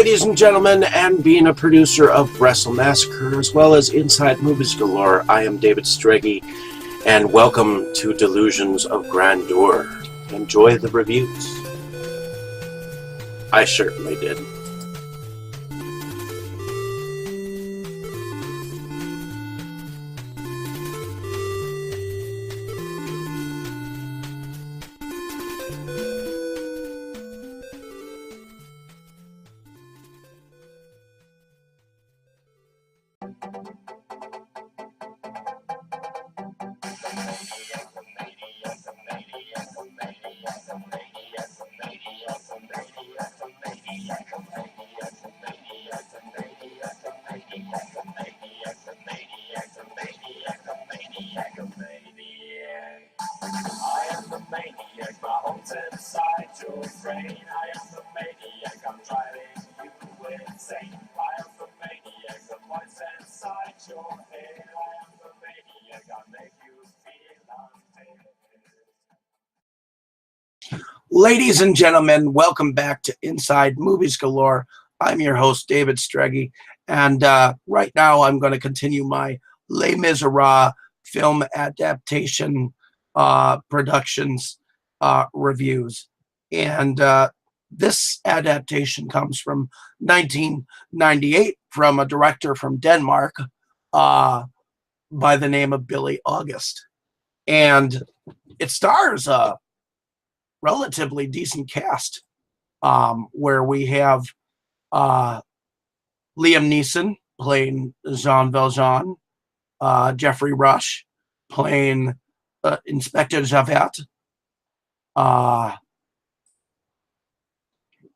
ladies and gentlemen, and being a producer of Wrestle Massacre as well as Inside Movies Galore, I am David Streggy, and welcome to Delusions of Grandeur. Enjoy the reviews. I certainly did. Ladies and gentlemen, welcome back to Inside Movies Galore. I'm your host, David Streggy, and right now I'm going to continue my Les Miserables film adaptation productions reviews. And this adaptation comes from 1998 from a director from Denmark by the name of Billie August. And it stars a relatively decent cast, where we have Liam Neeson playing Jean Valjean, Jeffrey Rush playing Inspector Javert,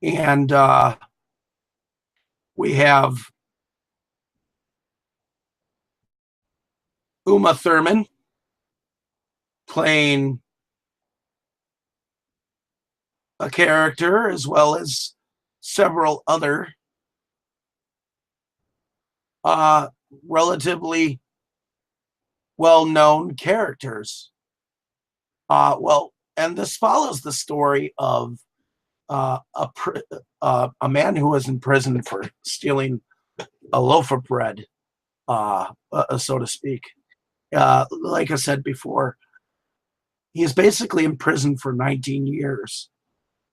and we have Uma Thurman playing a character, as well as several other relatively well-known characters. And this follows the story of a man who was in prison for stealing a loaf of bread, so to speak. Like I said before, he's basically in prison for 19 years.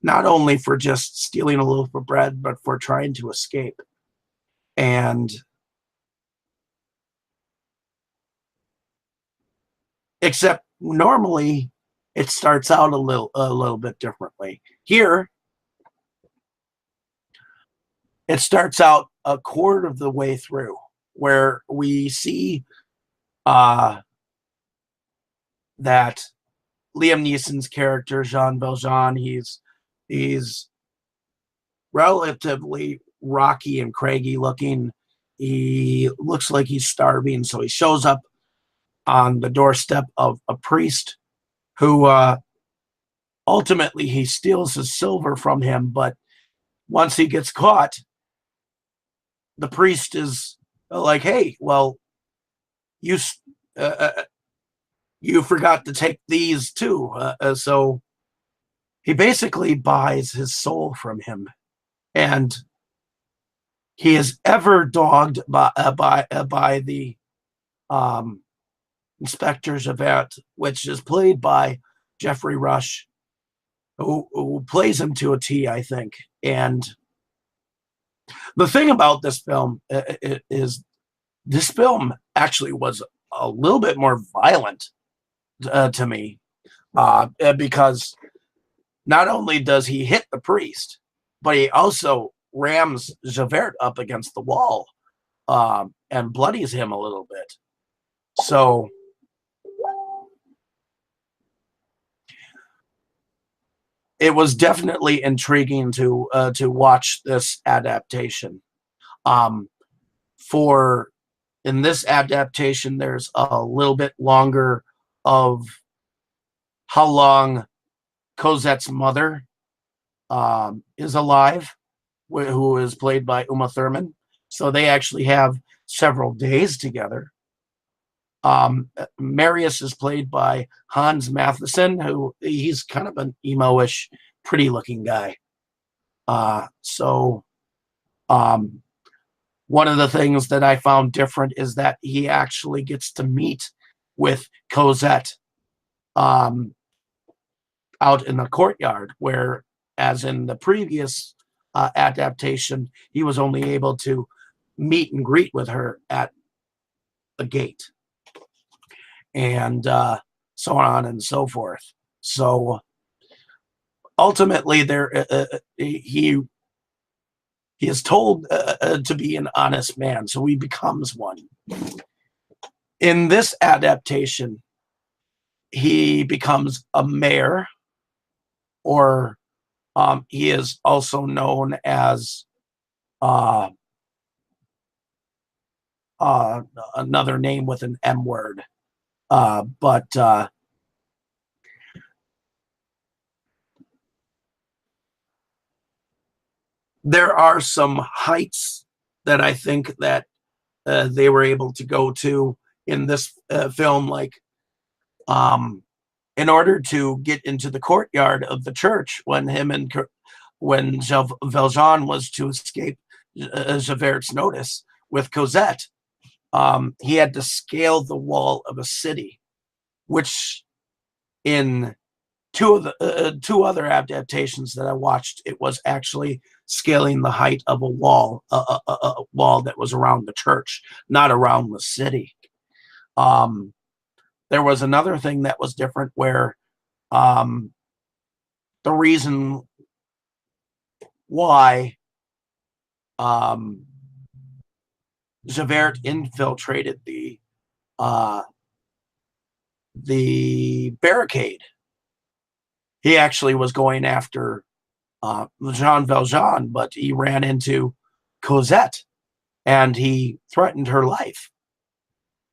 Not only for just stealing a loaf of bread, but for trying to escape. And except normally it starts out a little bit differently. Here, it starts out a quarter of the way through, where we see that Liam Neeson's character, Jean Valjean, he's relatively rocky and craggy looking. He looks like he's starving, so he shows up on the doorstep of a priest who ultimately he steals his silver from him, but once he gets caught, the priest is like, hey, well, you forgot to take these too. So he basically buys his soul from him, and he is ever dogged by the Inspector Javert, which is played by Jeffrey Rush, who plays him to a T, I think. And the thing about this film is this film actually was a little bit more violent to me, because not only does he hit the priest, but he also rams Javert up against the wall and bloodies him a little bit. So it was definitely intriguing to watch this adaptation. In this adaptation, there's a little bit longer of how long Cosette's mother is alive, who is played by Uma Thurman. So they actually have several days together. Marius is played by Hans Matheson, who he's kind of an emo-ish, pretty-looking guy. Um, One of the things that I found different is that he actually gets to meet with Cosette um, out in the courtyard, where, as in the previous adaptation, he was only able to meet and greet with her at the gate, and so on and so forth. So ultimately, he is told to be an honest man, so he becomes one. In this adaptation, he becomes a mayor, or he is also known as uh, another name with an M word. But there are some heights that I think that they were able to go to in this film, like um, in order to get into the courtyard of the church when Valjean was to escape Javert's notice with Cosette, he had to scale the wall of a city, which in two other adaptations that I watched, it was actually scaling the height of a wall that was around the church, not around the city. Um, there was another thing that was different where um, the reason why um, Javert infiltrated the barricade. He actually was going after Jean Valjean, but he ran into Cosette and he threatened her life.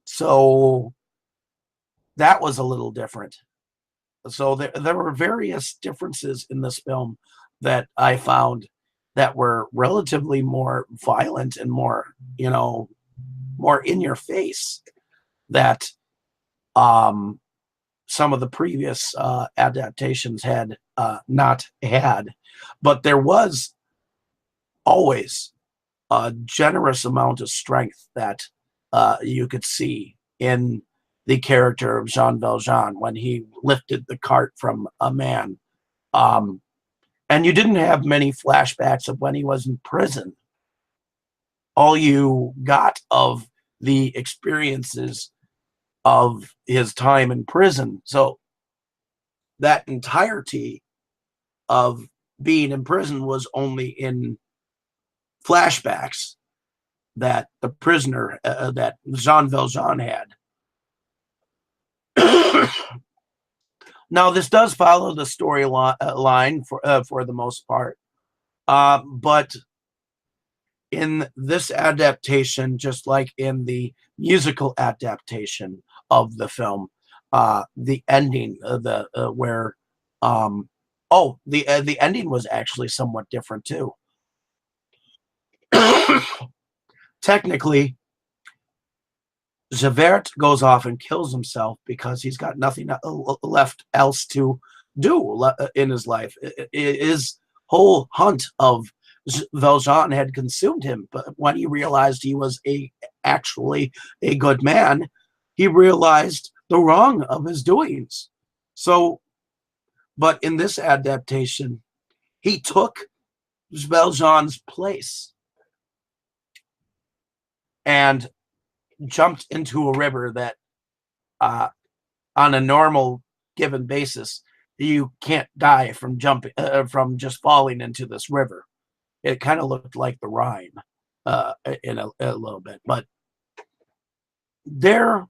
So that was a little different. So there were various differences in this film that I found that were relatively more violent and more, more in your face that um, some of the previous adaptations had not had. But there was always a generous amount of strength that you could see in the character of Jean Valjean when he lifted the cart from a man. Um, and you didn't have many flashbacks of when he was in prison. All you got of the experiences of his time in prison. So that entirety of being in prison was only in flashbacks that the prisoner, that Jean Valjean had. Now, this does follow the storyline for the most part, but in this adaptation, just like in the musical adaptation of the film, the ending, where the ending was actually somewhat different too. Technically, Javert goes off and kills himself because he's got nothing left else to do in his life. His whole hunt of Valjean had consumed him, but when he realized he was actually a good man, he realized the wrong of his doings. So, but in this adaptation, he took Valjean's place and jumped into a river that on a normal given basis you can't die from jumping from just falling into this river. It kind of looked like the rhyme in a little bit, but there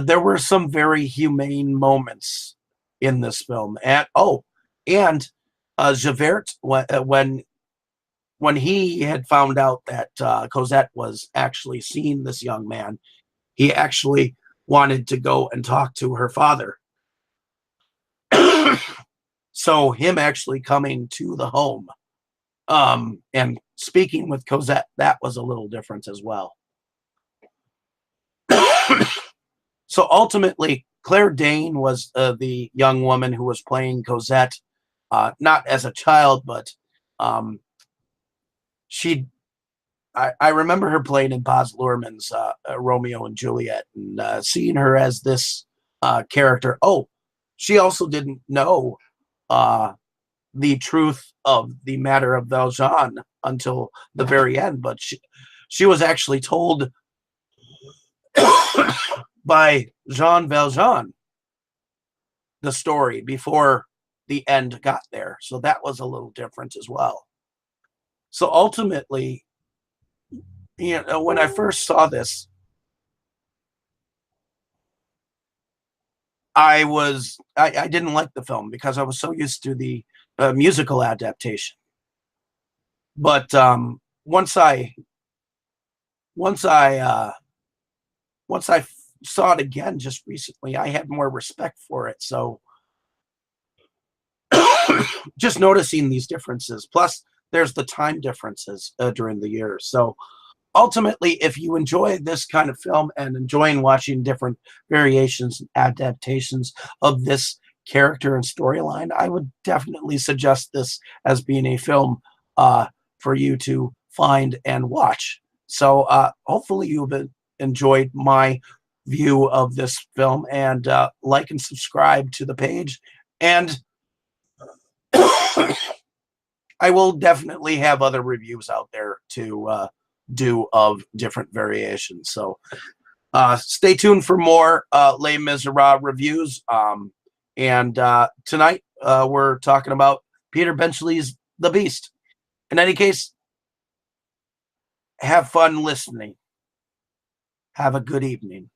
there were some very humane moments in this film. And Javert, when he had found out that Cosette was actually seeing this young man, he actually wanted to go and talk to her father. So him actually coming to the home and speaking with Cosette, that was a little different as well. So ultimately, Claire Danes was the young woman who was playing Cosette, not as a child, but she I remember her playing in Baz Luhrmann's Romeo and Juliet, and seeing her as this character. Oh, she also didn't know uh, the truth of the matter of Valjean until the very end, but she was actually told by Jean Valjean the story before the end got there. So that was a little different as well. So ultimately, when I first saw this, I didn't like the film because I was so used to the musical adaptation. But once I once I saw it again just recently, I had more respect for it. So just noticing these differences, plus there's the time differences during the years. So ultimately, if you enjoy this kind of film and enjoying watching different variations and adaptations of this character and storyline, I would definitely suggest this as being a film for you to find and watch. So hopefully you've enjoyed my view of this film, and like and subscribe to the page. And I will definitely have other reviews out there to do of different variations. So stay tuned for more Les Miserables reviews. And tonight we're talking about Peter Benchley's The Beast. In any case, have fun listening. Have a good evening.